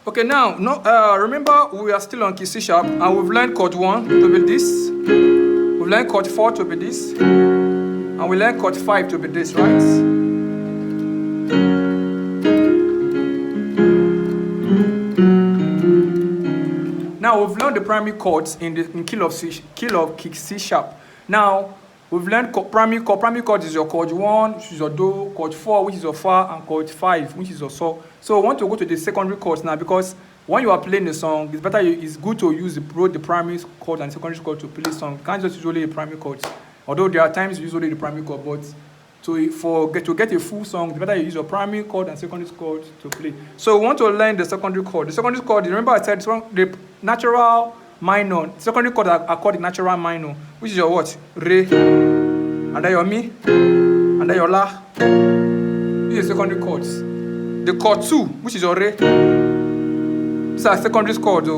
Okay, now, remember we are still on key C sharp, and we've learned chord 1 to be this, we've learned chord 4 to be this, and we learned chord 5 to be this, right? Now we've learned the primary chords in key of C sharp. Now we've learned primary chord. Primary chord is your chord 1, which is your do, chord 4, which is your fa, and chord 5, which is your so. So I want to go to the secondary chords now, because when you are playing the song, it's good to use both the primary chord and secondary chord to play the song. You can't just use only the primary chords. Although there are times you use only the primary chord, but to get a full song, it's better you use your primary chord and secondary chord to play. So we want to learn the secondary chord. The secondary chord, remember I said the natural minor. Secondary chord are called the natural minor, which is your what? Re, and then your mi, and then your la. These are secondary chords. The chord 2, which is your re. These are secondary chords.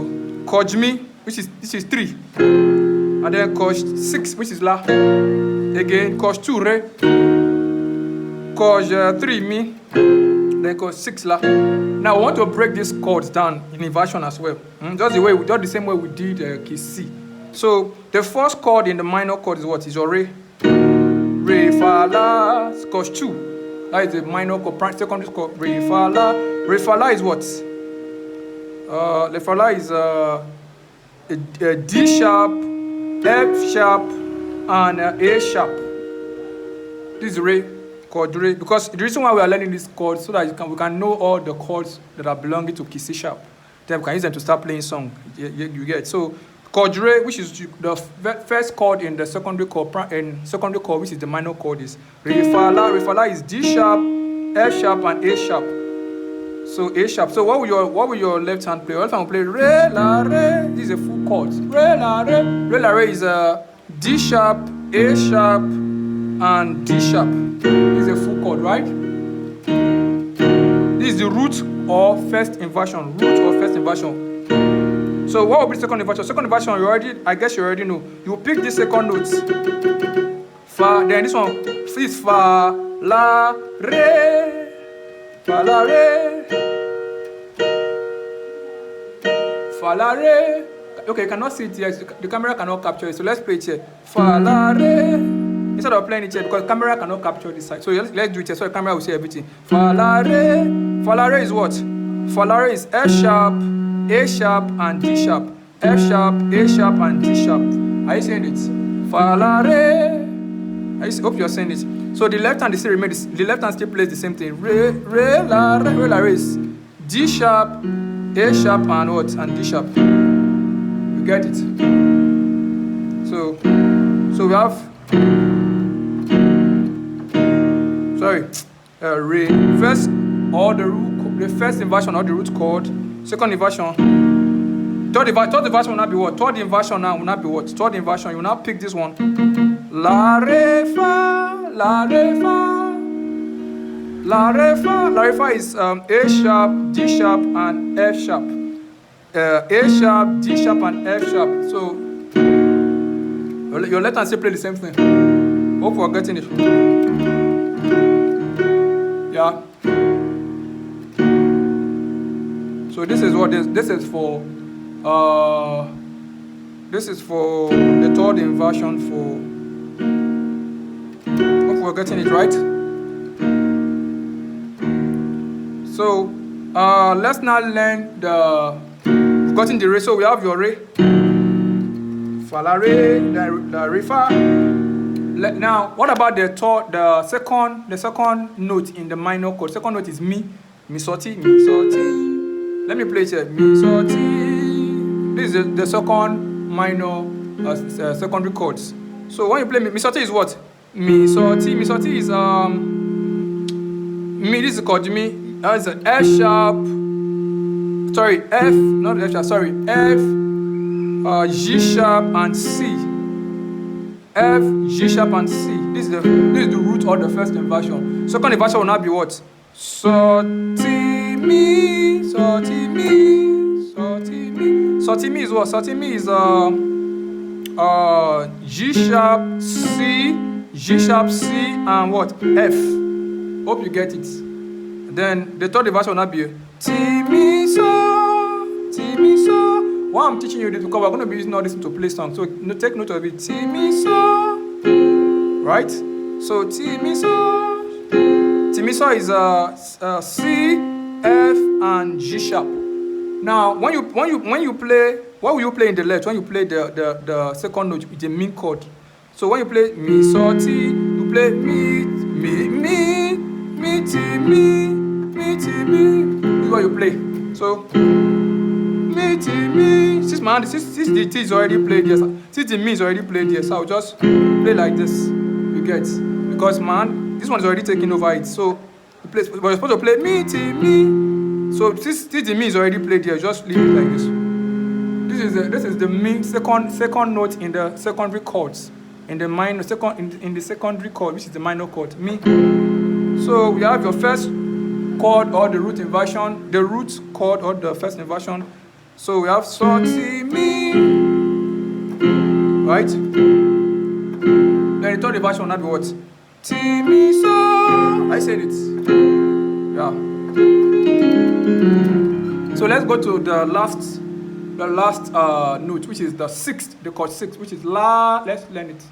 Chord mi, which is 3, and then chord 6, which is la. Again, chord 2 re, chord 3 mi, then chord 6 la. Now we want to break these chords down in inversion as well. Just the same way we did key C. So the first chord in the minor chord is what? Is your re. Re, fa, la, chord 2. That is the minor chord, secondary chord, re, fa, la. Re, fa, la is what? Re, fa, la is a D sharp, F sharp, and A sharp. This is re, chord re. Because the reason why we are learning these chords so that we can know all the chords that are belonging to key C sharp. Then we can use them to start playing song. You get it. So chord re, which is the first chord in the secondary chord, which is the minor chord, is re, fa, la. Re, fa, la is D sharp, F sharp, and A sharp. So A sharp. So what will your left hand play? Your left hand will play re, la, re. This is a full chord. Re, la, re. Re, la, re is D sharp, A sharp, and D sharp. This is a full chord, right? This is the root or first inversion. So what will be second inversion? Second inversion, I guess you already know. You pick the second notes. Fa, then this one is fa, la, re. Fa, la, re. Fa, la, re. Okay, you cannot see it here. The camera cannot capture it. So let's play it here. Fa, la, re. Instead of playing it here, because the camera cannot capture this side. So let's do it here so the camera will see everything. Fa, la, re. Fa, la, re is what? Fa, la, re is F sharp, A sharp, and D sharp. F sharp, A sharp, and D sharp. Are you saying it? Fa, la, re. Hope you're saying it. So the left hand still remains. The left hand still plays the same thing. Re, re, la, re. Re, la, re is D sharp, A sharp, and what? And D sharp. You get it? So we have. Re. First, the first inversion or the root chord. Second inversion. Third inversion will not be what? Third inversion now will not be what? Third inversion, you will not pick this one. La, re, fa, la, re, fa. La, re, fa. La, re, fa is A sharp, D sharp, and F sharp. A sharp, D sharp, and F sharp. So, your left hand still play the same thing. Hope we're getting it. Yeah. So this is what this is for. This is for the third inversion for. Hope we're getting it right. So let's now learn we've gotten the re. So we have your re, fa, la, re, the re, fa. Now, what about the second note in the minor chord? Second note is mi, so ti, mi, so ti. Let me play it here. Mi, so ti. This is the second minor secondary chords. So when you play mi, so ti is what? Mi, so ti. Mi, so ti is mi. This is chord mi. That's an F sharp. Sorry, F, not F sharp. Sorry, F, G sharp, and C. F, G sharp, and C. This is the root of the first inversion. Second inversion will not be what? So, ti, mi, so, ti, mi, so, ti, mi. So, ti, mi is what? So, ti, mi is G sharp, C, G sharp, C, and what? F. Hope you get it. Then the third inversion will not be ti, mi, so, why I'm teaching you this, because we're going to be using all this to play songs. So take note of it. Ti, mi, so. Right? So Ti, mi, so. Ti, mi, so is C, F, and G sharp. Now, when you play, what will you play in the left? When you play the second note, it's a mi chord. So when you play mi, so, ti, you play mi, ti, mi, ti, mi. This is what you play. So mi, ti, mi. Since the T is already played here, since the mi is already played here, so I'll just play like this. You get? Because man, this one is already taking over it. So but you're supposed to play mi, ti, mi. So since the mi is already played here, just leave it like this. This is the mi second note in the secondary chords. In the minor in the secondary chord, which is the minor chord, mi. So we have your first chord or the root inversion, the root chord or the first inversion. So we have so, ti, mi, right? Then the third inversion will be what? Ti, mi, so. I said it. Yeah. So let's go to the last note, which is the sixth, the chord 6, which is la. Let's learn it.